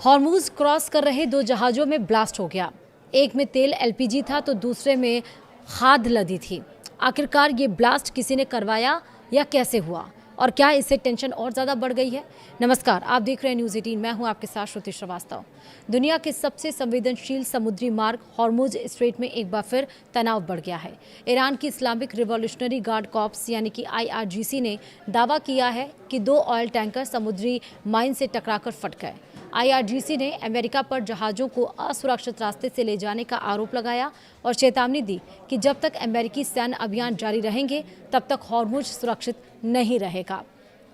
Hormuz cross कर रहे दो जहाज़ों में ब्लास्ट हो गया। एक में तेल एलपीजी था तो दूसरे में खाद लदी थी। आखिरकार ये ब्लास्ट किसी ने करवाया या कैसे हुआ और क्या इससे टेंशन और ज़्यादा बढ़ गई है? नमस्कार, आप देख रहे हैं न्यूज़ 18। मैं हूं आपके साथ श्रुति श्रीवास्तव। दुनिया के सबसे संवेदनशील समुद्री मार्ग हॉर्मूज स्ट्रेट में एक बार फिर तनाव बढ़ गया है। ईरान की इस्लामिक रिवॉल्यूशनरी गार्ड कॉर्प्स यानी कि IRGC ने दावा किया है कि 2 ऑयल टैंकर समुद्री माइन से टकराकर फट गए। IRGC ने अमेरिका पर जहाज़ों को असुरक्षित रास्ते से ले जाने का आरोप लगाया और चेतावनी दी कि जब तक अमेरिकी सैन्य अभियान जारी रहेंगे तब तक हॉर्मूज सुरक्षित नहीं रहेगा।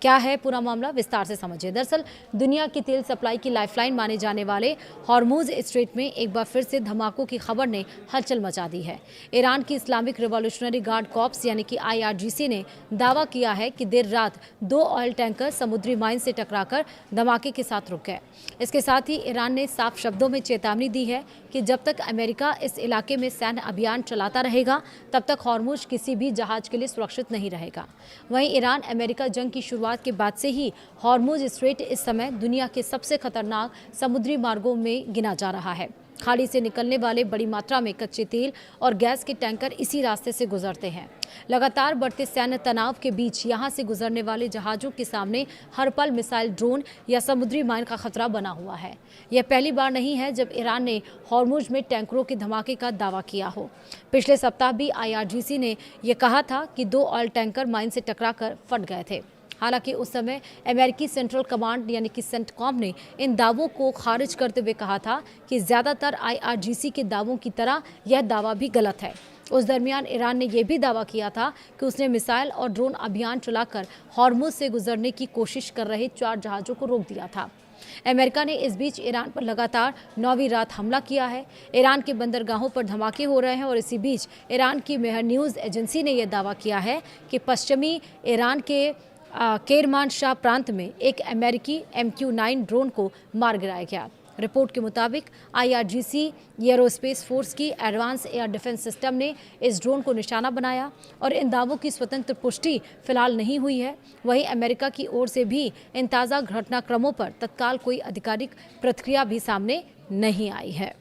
क्या है पूरा मामला, विस्तार से समझिए। दरअसल दुनिया की तेल सप्लाई की लाइफलाइन माने जाने वाले हॉर्मूज स्ट्रेट में एक बार फिर से धमाकों की खबर ने हलचल मचा दी है। ईरान की इस्लामिक रिवॉल्यूशनरी गार्ड कॉर्प्स यानी कि IRGC ने दावा किया है कि देर रात 2 ऑयल टैंकर समुद्री माइन से टकराकर धमाके के साथ रुक गए। इसके साथ ही ईरान ने साफ शब्दों में चेतावनी दी है कि जब तक अमेरिका इस इलाके में सैन्य अभियान चलाता रहेगा तब तक हॉर्मूज किसी भी जहाज के लिए सुरक्षित नहीं रहेगा। वहीं ईरान अमेरिका जंग की शुरुआत के बाद से ही हॉर्मूज स्ट्रेट इस समय दुनिया के सबसे खतरनाक समुद्री मार्गों में गिना जा रहा है। खाड़ी से निकलने वाले बड़ी मात्रा में कच्चे तेल और गैस के टैंकर इसी रास्ते से गुजरते हैं। लगातार बढ़ते सैन्य तनाव के बीच यहां से गुजरने वाले जहाज़ों के सामने हर पल मिसाइल, ड्रोन या समुद्री माइन का खतरा बना हुआ है। यह पहली बार नहीं है जब ईरान ने हॉर्मूज में टैंकरों के धमाके का दावा किया हो। पिछले सप्ताह भी IRGC ने यह कहा था कि 2 ऑयल टैंकर माइन से टकराकर फट गए थे। हालांकि उस समय अमेरिकी सेंट्रल कमांड यानी कि सेंटकॉम ने इन दावों को खारिज करते हुए कहा था कि ज़्यादातर IRGC के दावों की तरह यह दावा भी गलत है। उस दरमियान ईरान ने यह भी दावा किया था कि उसने मिसाइल और ड्रोन अभियान चलाकर हॉर्मूज से गुजरने की कोशिश कर रहे 4 जहाज़ों को रोक दिया था। अमेरिका ने इस बीच ईरान पर लगातार 9वीं रात हमला किया है। ईरान के बंदरगाहों पर धमाके हो रहे हैं और इसी बीच ईरान की मेहर न्यूज़ एजेंसी ने यह दावा किया है कि पश्चिमी ईरान के केरमानशाह प्रांत में एक अमेरिकी MQ-9 ड्रोन को मार गिराया गया। रिपोर्ट के मुताबिक IRGC एयरोस्पेस फोर्स की एडवांस एयर डिफेंस सिस्टम ने इस ड्रोन को निशाना बनाया और इन दावों की स्वतंत्र पुष्टि फिलहाल नहीं हुई है। वहीं अमेरिका की ओर से भी इन ताज़ा घटनाक्रमों पर तत्काल कोई आधिकारिक प्रतिक्रिया भी सामने नहीं आई है।